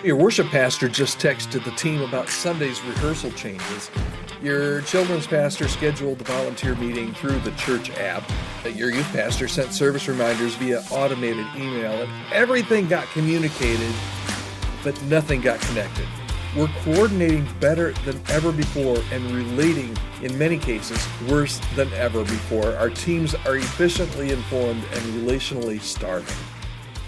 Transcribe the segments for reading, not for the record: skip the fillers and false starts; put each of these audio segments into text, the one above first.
Your worship pastor just texted the team about Sunday's rehearsal changes. Your children's pastor scheduled the volunteer meeting through the church app. Your youth pastor sent service reminders via automated email, and everything got communicated, but nothing got connected. We're coordinating better than ever before and relating, in many cases, worse than ever before. Our teams are efficiently informed and relationally starving.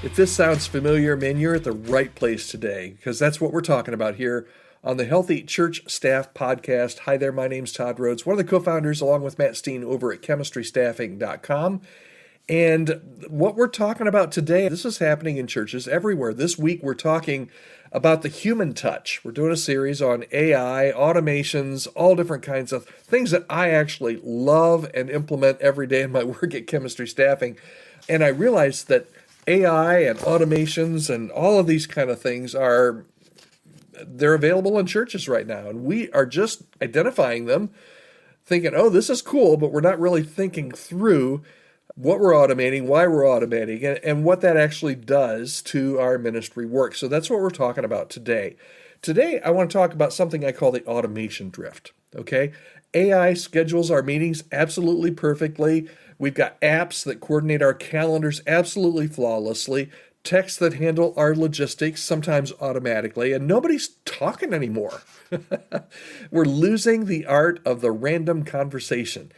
If this sounds familiar, man, you're at the right place today, because that's what we're talking about here on the Healthy Church Staff Podcast. Hi there, my name's Todd Rhodes, one of the co-founders along with Matt Steen over at chemistrystaffing.com. And what we're talking about today, this is happening in churches everywhere. This week we're talking about the human touch. We're doing a series on AI, automations, all different kinds of things that I actually love and implement every day in my work at Chemistry Staffing. And I realized that AI and automations and all of these kind of things they're available in churches right now. And we are just identifying them, thinking, oh, this is cool, but we're not really thinking through what we're automating, why we're automating, and what that actually does to our ministry work. So that's what we're talking about today. Today, I want to talk about something I call the automation drift, okay? AI schedules our meetings absolutely perfectly. We've got apps that coordinate our calendars absolutely flawlessly, texts that handle our logistics, sometimes automatically, and nobody's talking anymore. We're losing the art of the random conversation,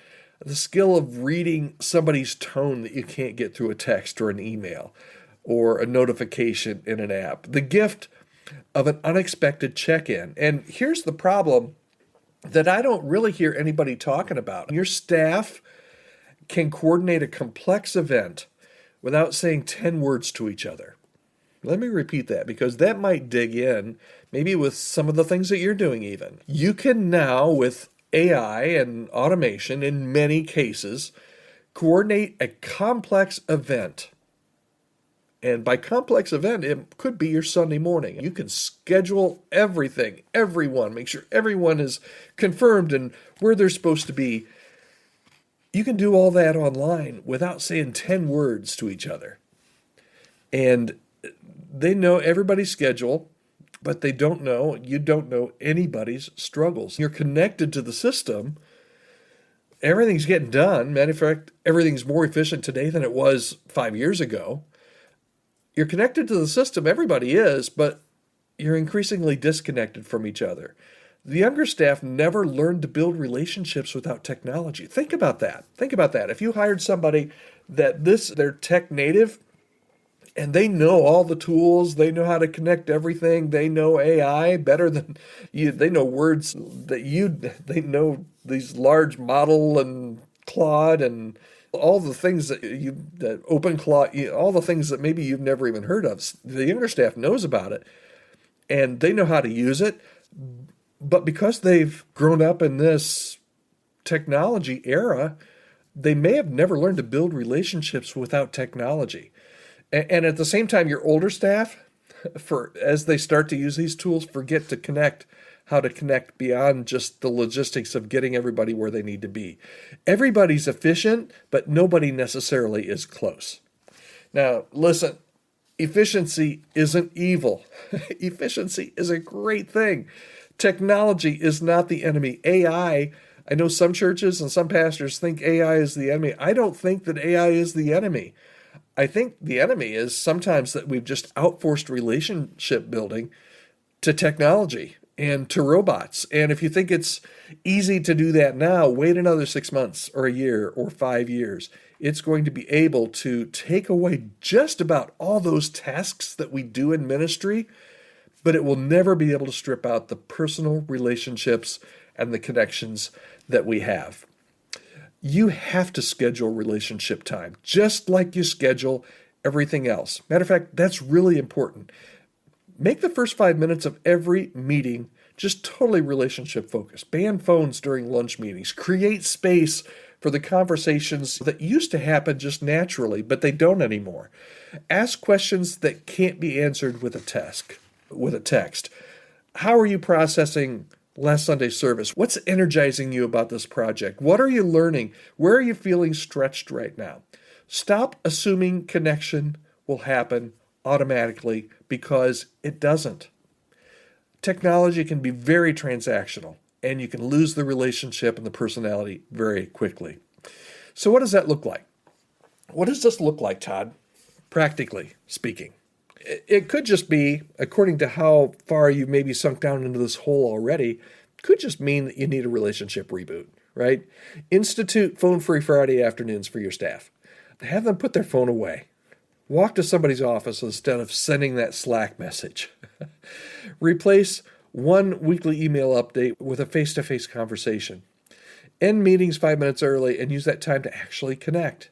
the skill of reading somebody's tone that you can't get through a text or an email or a notification in an app, the gift of an unexpected check-in. And here's the problem that I don't really hear anybody talking about. Your staff can coordinate a complex event without saying 10 words to each other. Let me repeat that, because that might dig in, maybe with some of the things that you're doing even. You can now, with AI and automation, in many cases, coordinate a complex event. And by complex event, it could be your Sunday morning. You can schedule everything, everyone, make sure everyone is confirmed and where they're supposed to be. You can do all that online without saying 10 words to each other. And they know everybody's schedule, but you don't know anybody's struggles. You're connected to the system. Everything's getting done. Matter of fact, everything's more efficient today than it was 5 years ago. You're connected to the system, everybody is, but you're increasingly disconnected from each other. The younger staff never learned to build relationships without technology. Think about that. If you hired somebody they're tech native and they know all the tools, they know how to connect everything, they know AI better than you, they know words they know these large model and Claude and all the things that open Claude, all the things that maybe you've never even heard of. The younger staff knows about it and they know how to use it. But because they've grown up in this technology era, they may have never learned to build relationships without technology. And at the same time, your older staff, as they start to use these tools, forget how to connect beyond just the logistics of getting everybody where they need to be. Everybody's efficient, but nobody necessarily is close. Now, listen, efficiency isn't evil. Efficiency is a great thing. Technology is not the enemy. AI, I know some churches and some pastors think AI is the enemy. I don't think that AI is the enemy. I think the enemy is sometimes that we've just outsourced relationship building to technology and to robots. And if you think it's easy to do that now, wait another 6 months or a year or 5 years. It's going to be able to take away just about all those tasks that we do in ministry, but it will never be able to strip out the personal relationships and the connections that we have. You have to schedule relationship time, just like you schedule everything else. Matter of fact, that's really important. Make the first 5 minutes of every meeting just totally relationship focused. Ban phones during lunch meetings. Create space for the conversations that used to happen just naturally, but they don't anymore. Ask questions that can't be answered with a text. How are you processing last Sunday's service? What's energizing you about this project? What are you learning? Where are you feeling stretched right now? Stop assuming connection will happen automatically, because it doesn't. technology can be very transactional, and you can lose the relationship and the personality very quickly. So what does that look like? What does this look like, Todd, practically speaking? It could just be, according to how far you maybe sunk down into this hole already, could just mean that you need a relationship reboot, right? Institute phone-free Friday afternoons for your staff. Have them put their phone away. Walk to somebody's office instead of sending that Slack message. Replace one weekly email update with a face-to-face conversation. End meetings 5 minutes early and use that time to actually connect.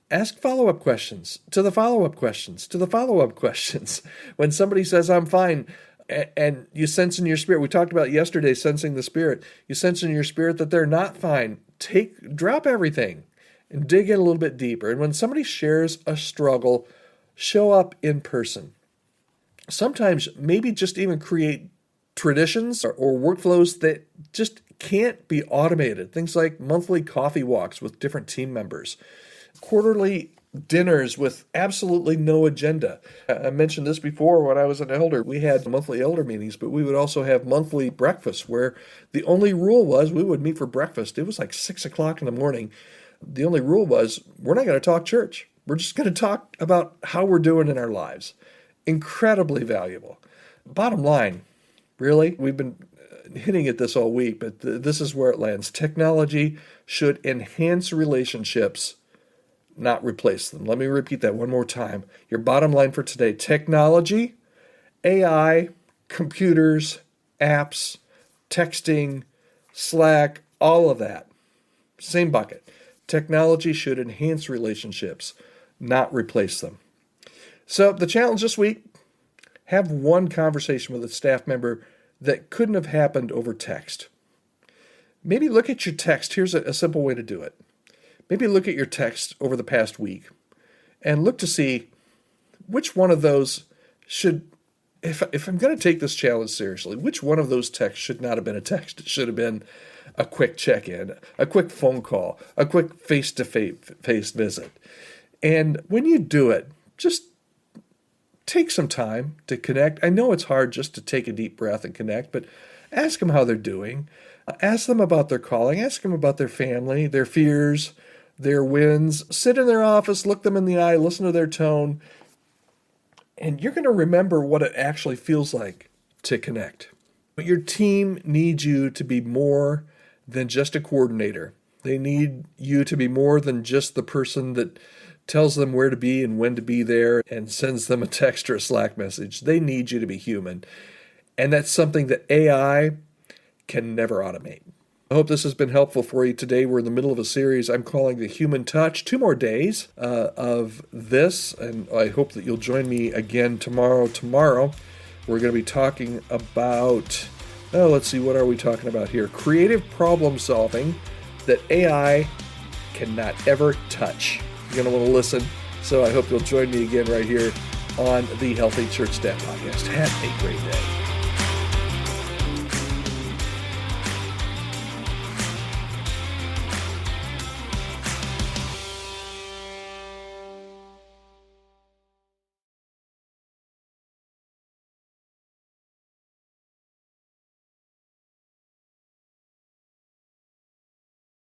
Ask follow-up questions to the follow-up questions to the follow-up questions. When somebody says, I'm fine, and you sense in your spirit, we talked about yesterday sensing the spirit, you sense in your spirit that they're not fine, drop everything and dig in a little bit deeper. And when somebody shares a struggle, show up in person. Sometimes maybe just even create traditions or workflows that just can't be automated. Things like monthly coffee walks with different team members, quarterly dinners with absolutely no agenda. I mentioned this before when I was an elder. We had monthly elder meetings, but we would also have monthly breakfasts where the only rule was we would meet for breakfast. It was like 6 o'clock in the morning. The only rule was we're not going to talk church. We're just going to talk about how we're doing in our lives. Incredibly valuable. Bottom line, really, we've been hitting at this all week, but this is where it lands. Technology should enhance relationships, not replace them. Let me repeat that one more time. Your bottom line for today: technology, AI, computers, apps, texting, Slack, all of that. Same bucket. Technology should enhance relationships, not replace them. So the challenge this week, have one conversation with a staff member that couldn't have happened over text. Maybe look at your text. Here's a simple way to do it. Maybe look at your text over the past week and look to see which one of those should, if I'm going to take this challenge seriously, which one of those texts should not have been a text. It should have been a quick check-in, a quick phone call, a quick face-to-face visit. And when you do it, just take some time to connect. I know it's hard just to take a deep breath and connect, but ask them how they're doing. Ask them about their calling. Ask them about their family, their fears, their wins. Sit in their office, look them in the eye, listen to their tone, and you're going to remember what it actually feels like to connect. But your team needs you to be more than just a coordinator. They need you to be more than just the person that tells them where to be and when to be there and sends them a text or a Slack message. They need you to be human. And that's something that AI can never automate. I hope this has been helpful for you today. We're in the middle of a series I'm calling The Human Touch. 2 more days of this, and I hope that you'll join me again tomorrow. Tomorrow, we're going to be talking about, let's see, what are we talking about here? Creative problem solving that AI cannot ever touch. You're going to want to listen, so I hope you'll join me again right here on the Healthy Church Staff Podcast. Have a great day.